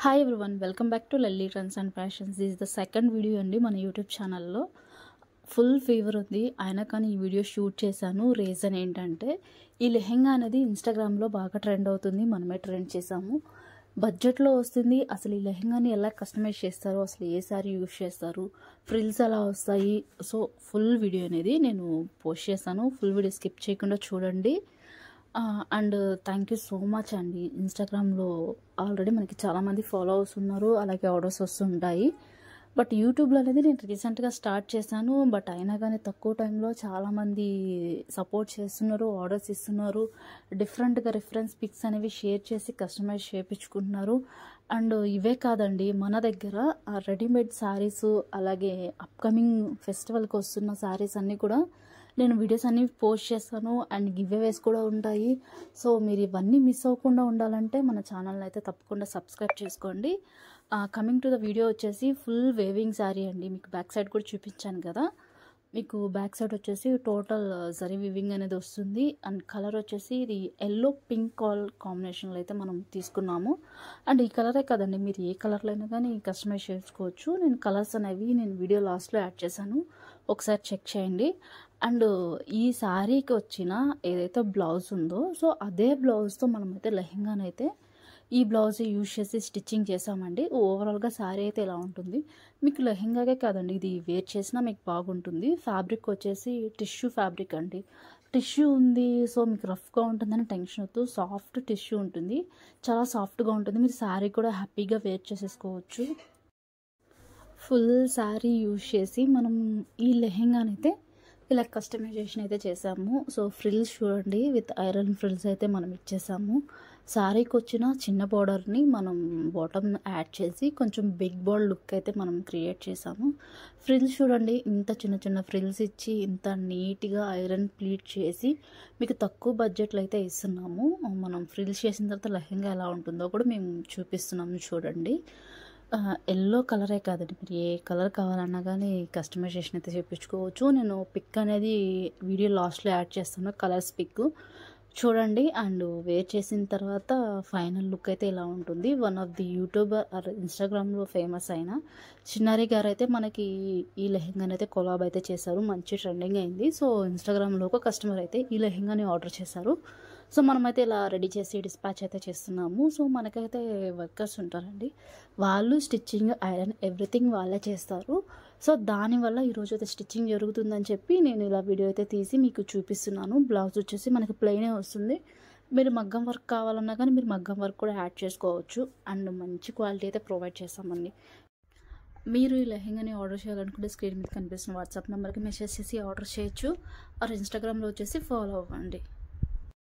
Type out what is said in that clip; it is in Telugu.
Hi everyone, welcome back to Lalli trends and fashions. This is the second video అండి మన యూట్యూబ్ ఛానల్లో. ఫుల్ ఫీవర్ ఉంది అయినా కానీ ఈ వీడియో షూట్ చేశాను. రీజన్ ఏంటంటే ఈ లెహెంగా అనేది ఇన్స్టాగ్రామ్లో బాగా ట్రెండ్ అవుతుంది, మనమే ట్రెండ్ చేసాము. బడ్జెట్లో వస్తుంది. అసలు ఈ లెహెంగాని ఎలా కస్టమైజ్ చేస్తారు, అసలు ఏ సారీ యూజ్ చేస్తారు, ఫ్రిల్స్ ఎలా వస్తాయి, సో ఫుల్ వీడియో అనేది నేను పోస్ట్ చేశాను. ఫుల్ వీడియో స్కిప్ చేయకుండా చూడండి. And thank you so much అండి. ఇన్స్టాగ్రామ్లో ఆల్రెడీ మనకి చాలామంది ఫాలోవర్స్ ఉన్నారు, అలాగే ఆర్డర్స్ వస్తుంటాయి. బట్ యూట్యూబ్లో అనేది నేను రీసెంట్గా స్టార్ట్ చేశాను. బట్ అయినా కానీ తక్కువ టైంలో చాలామంది సపోర్ట్ చేస్తున్నారు, ఆర్డర్స్ ఇస్తున్నారు. డిఫరెంట్గా రిఫరెన్స్ పిక్స్ అనేవి షేర్ చేసి కస్టమైజ్ చేయించుకుంటున్నారు. అండ్ ఇవే కాదండి, మన దగ్గర రెడీమేడ్ శారీస్, అలాగే అప్కమింగ్ ఫెస్టివల్కి వస్తున్న శారీస్ అన్నీ కూడా నేను వీడియోస్ అన్నీ పోస్ట్ చేస్తాను. అండ్ గివ్ అవేస్ కూడా ఉంటాయి. సో మీరు ఇవన్నీ మిస్ అవ్వకుండా ఉండాలంటే మన ఛానల్ని అయితే తప్పకుండా సబ్స్క్రైబ్ చేసుకోండి. కమింగ్ టు ద వీడియో వచ్చేసి ఫుల్ వేవింగ్ శారీ అండి. మీకు బ్యాక్ సైడ్ కూడా చూపించాను కదా. మీకు బ్యాక్ సైడ్ వచ్చేసి టోటల్ జరీ వివింగ్ అనేది వస్తుంది. అండ్ కలర్ వచ్చేసి ఇది ఎల్లో పింక్ కాంబినేషన్లో అయితే మనం తీసుకున్నాము. అండ్ ఈ కలరే కదండి, మీరు ఏ కలర్లో అయినా కానీ కస్టమైజ్ చేసుకోవచ్చు. నేను కలర్స్ అనేవి వీడియో లాస్ట్లో యాడ్ చేశాను, ఒకసారి చెక్ చేయండి. అండ్ ఈ శారీకి వచ్చిన ఏదైతే బ్లౌజ్ ఉందో, సో అదే బ్లౌజ్తో మనమైతే లెహెంగానైతే ఈ బ్లౌజ్ యూజ్ చేసి స్టిచ్చింగ్ చేసామండి. ఓవరాల్గా శారీ అయితే ఇలా ఉంటుంది. మీకు లెహెంగాగే కాదండి, ఇది వేర్ చేసినా మీకు బాగుంటుంది. ఫ్యాబ్రిక్ వచ్చేసి టిష్యూ ఫ్యాబ్రిక్ అండి. టిష్యూ ఉంది, సో మీకు రఫ్గా ఉంటుందని టెన్షన్ వద్దు. సాఫ్ట్ టిష్యూ ఉంటుంది, చాలా సాఫ్ట్గా ఉంటుంది. మీరు శారీ కూడా హ్యాపీగా వేర్ చేసేసుకోవచ్చు. ఫుల్ శారీ యూజ్ చేసి మనం ఈ లెహెంగానైతే ఇలా కస్టమైజేషన్ అయితే చేసాము. సో ఫ్రిల్స్ చూడండి, విత్ ఐరన్ ఫ్రిల్స్ అయితే మనం ఇచ్చేసాము. శారీకి వచ్చిన చిన్న బార్డర్ని మనం బాటమ్ యాడ్ చేసి కొంచెం బిగ్ బార్డర్ లుక్ అయితే మనం క్రియేట్ చేసాము. ఫ్రిల్స్ చూడండి, ఇంత చిన్న చిన్న ఫ్రిల్స్ ఇచ్చి ఇంత నీట్గా ఐరన్ ప్లీట్ చేసి మీకు తక్కువ బడ్జెట్లో అయితే ఇస్తున్నాము. మనం ఫ్రిల్స్ చేసిన తర్వాత లెహెంగా ఎలా ఉంటుందో కూడా మేము చూపిస్తున్నాము చూడండి. ఎల్లో కలరే కాదండి, మీరు ఏ కలర్ కావాలన్నా కానీ కస్టమైజేషన్ అయితే చేయించుకోవచ్చు. నేను పిక్ అనేది వీడియో లాస్ట్లో యాడ్ చేస్తాను, కలర్స్ పిక్ చూడండి. అండ్ వేర్ చేసిన తర్వాత ఫైనల్ లుక్ అయితే ఇలా ఉంటుంది. వన్ ఆఫ్ ది యూట్యూబర్ ఇన్స్టాగ్రామ్లో ఫేమస్ అయిన చిన్నారి గారు అయితే మనకి ఈ లెహెంగాని అయితే కొలాబ్ అయితే చేశారు, మంచి ట్రెండింగ్ అయింది. సో ఇన్స్టాగ్రామ్లో ఒక కస్టమర్ అయితే ఈ లెహెంగాని ఆర్డర్ చేశారు. సో మనమైతే ఇలా రెడీ చేసి డిస్పాచ్ అయితే చేస్తున్నాము. సో మనకైతే వర్కర్స్ ఉంటారండి, వాళ్ళు స్టిచ్చింగ్, ఐరన్, ఎవ్రీథింగ్ వాళ్ళే చేస్తారు. సో దానివల్ల ఈరోజు అయితే స్టిచ్చింగ్ జరుగుతుందని చెప్పి నేను ఇలా వీడియో అయితే తీసి మీకు చూపిస్తున్నాను. బ్లౌజ్ వచ్చేసి మనకి ప్లెయినే వస్తుంది. మీరు మగ్గం వర్క్ కావాలన్నా కానీ మీరు మగ్గం వర్క్ కూడా యాడ్ చేసుకోవచ్చు. అండ్ మంచి క్వాలిటీ అయితే ప్రొవైడ్ చేస్తామండి. మీరు ఈ లెహెంగాని ఆర్డర్ చేయాలనుకుంటే స్క్రీన్ మీద కనిపిస్తున్న వాట్సాప్ నెంబర్కి మెసేజ్ చేసి ఆర్డర్ చేయొచ్చు. ఆర్ ఇన్స్టాగ్రామ్లో వచ్చేసి ఫాలో అవ్వండి.